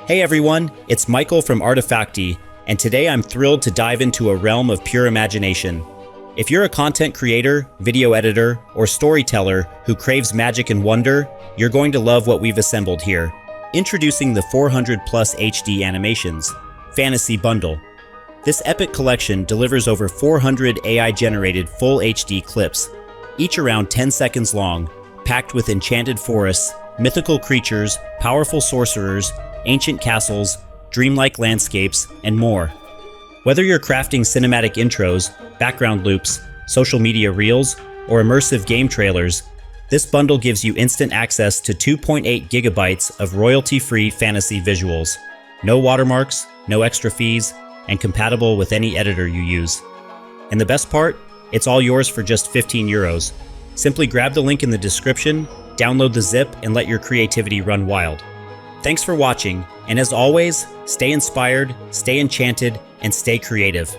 Hey everyone, it's Michael from Artefacti, and today I'm thrilled to dive into a realm of pure imagination. If you're a content creator, video editor, or storyteller who craves magic and wonder, you're going to love what we've assembled here. Introducing the 400 plus HD animations, Fantasy Bundle. This epic collection delivers over 400 AI-generated full HD clips, each around 10 seconds long, packed with enchanted forests, mythical creatures, powerful sorcerers, ancient castles, dreamlike landscapes, and more. Whether you're crafting cinematic intros, background loops, social media reels, or immersive game trailers, this bundle gives you instant access to 2.8 gigabytes of royalty-free fantasy visuals. No watermarks, no extra fees, and compatible with any editor you use. And the best part? It's all yours for just 15 euros. Simply grab the link in the description, download the zip, and let your creativity run wild. Thanks for watching, and as always, stay inspired, stay enchanted, and stay creative.